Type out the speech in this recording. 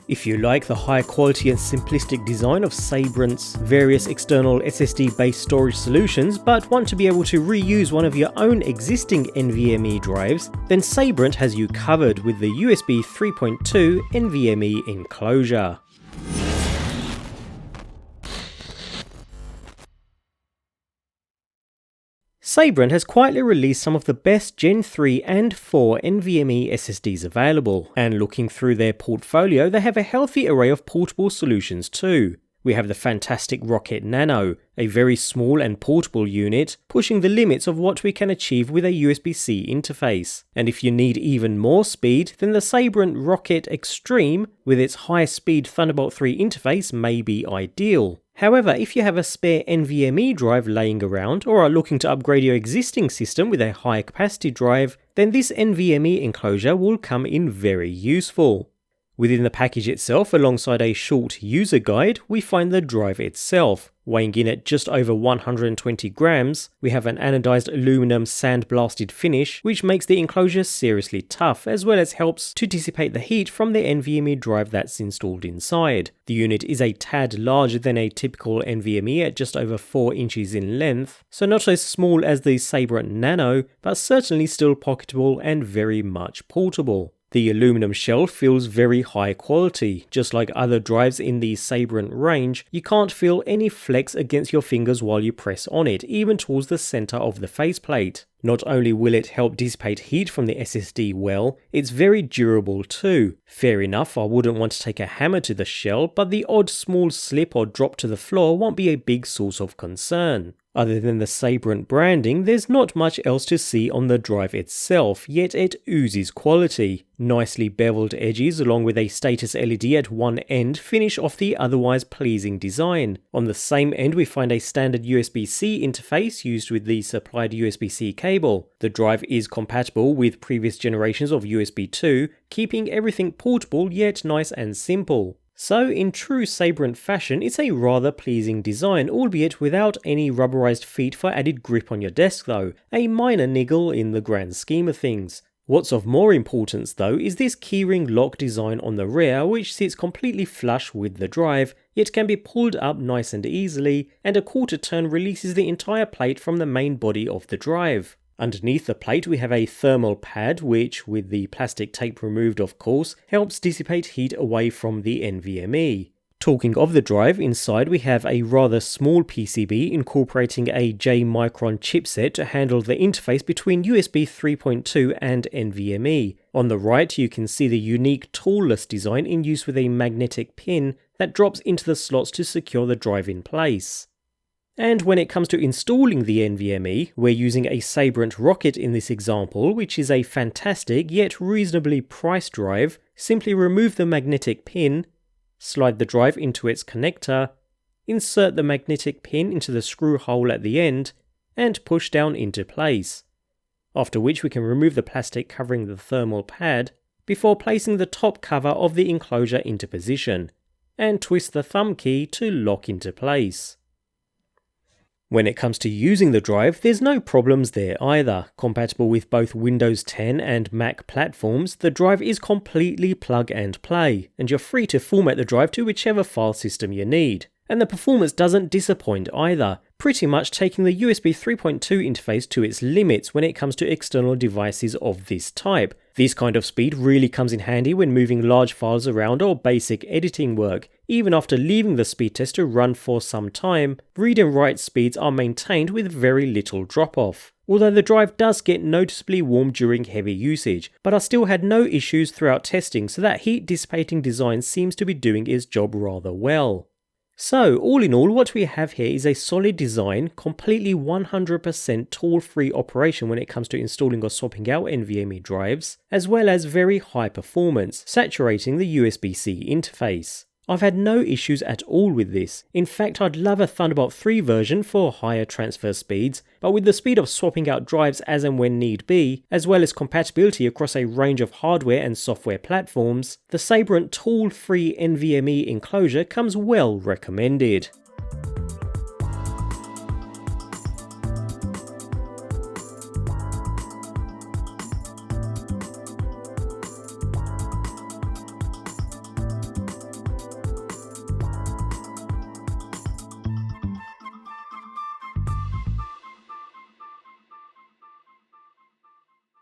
If you like the high quality and simplistic design of Sabrent's various external SSD based storage solutions but want to be able to reuse one of your own existing NVMe drives, then Sabrent has you covered with the USB 3.2 NVMe Enclosure. Sabrent has quietly released some of the best Gen 3 and 4 NVMe SSDs available, and looking through their portfolio they have a healthy array of portable solutions too. We have the fantastic Rocket Nano, a very small and portable unit, pushing the limits of what we can achieve with a USB-C interface. And if you need even more speed, then the Sabrent Rocket Extreme, with its high-speed Thunderbolt 3 interface, may be ideal. However, if you have a spare NVMe drive laying around or are looking to upgrade your existing system with a high capacity drive, then this NVMe enclosure will come in very useful. Within the package itself, alongside a short user guide, we find the drive itself. Weighing in at just over 120 grams, we have an anodized aluminum sandblasted finish, which makes the enclosure seriously tough, as well as helps to dissipate the heat from the NVMe drive that's installed inside. The unit is a tad larger than a typical NVMe at just over 4 inches in length, so not as small as the Sabrent Nano, but certainly still pocketable and very much portable. The aluminum shell feels very high quality. Just like other drives in the Sabrent range, you can't feel any flex against your fingers while you press on it, even towards the center of the faceplate. Not only will it help dissipate heat from the SSD well, it's very durable too. Fair enough, I wouldn't want to take a hammer to the shell, but the odd small slip or drop to the floor won't be a big source of concern. Other than the Sabrent branding, there's not much else to see on the drive itself, yet it oozes quality. Nicely beveled edges along with a status LED at one end finish off the otherwise pleasing design. On the same end we find a standard USB-C interface used with the supplied USB-C cable. The drive is compatible with previous generations of USB 2, keeping everything portable yet nice and simple. So in true Sabrent fashion, it's a rather pleasing design, albeit without any rubberized feet for added grip on your desk though, a minor niggle in the grand scheme of things. What's of more importance though is this keyring lock design on the rear, which sits completely flush with the drive, yet can be pulled up nice and easily, and a quarter turn releases the entire plate from the main body of the drive. Underneath the plate we have a thermal pad which, with the plastic tape removed of course, helps dissipate heat away from the NVMe. Talking of the drive, inside we have a rather small PCB incorporating a J-micron chipset to handle the interface between USB 3.2 and NVMe. On the right you can see the unique toolless design in use with a magnetic pin that drops into the slots to secure the drive in place. And when it comes to installing the NVMe, we're using a Sabrent Rocket in this example, which is a fantastic yet reasonably priced drive. Simply remove the magnetic pin, slide the drive into its connector, insert the magnetic pin into the screw hole at the end, and push down into place. After which we can remove the plastic covering the thermal pad, before placing the top cover of the enclosure into position, and twist the thumb key to lock into place. When it comes to using the drive, there's no problems there either. Compatible with both Windows 10 and Mac platforms, the drive is completely plug and play, and you're free to format the drive to whichever file system you need. And the performance doesn't disappoint either, pretty much taking the USB 3.2 interface to its limits when it comes to external devices of this type. This kind of speed really comes in handy when moving large files around or basic editing work. Even after leaving the speed test to run for some time, read and write speeds are maintained with very little drop-off. Although the drive does get noticeably warm during heavy usage, but I still had no issues throughout testing, so that heat dissipating design seems to be doing its job rather well. So, all in all, what we have here is a solid design, completely 100% tool-free operation when it comes to installing or swapping out NVMe drives, as well as very high performance, saturating the USB-C interface. I've had no issues at all with this. In fact, I'd love a Thunderbolt 3 version for higher transfer speeds, but with the speed of swapping out drives as and when need be, as well as compatibility across a range of hardware and software platforms, the Sabrent tool-free NVMe enclosure comes well recommended.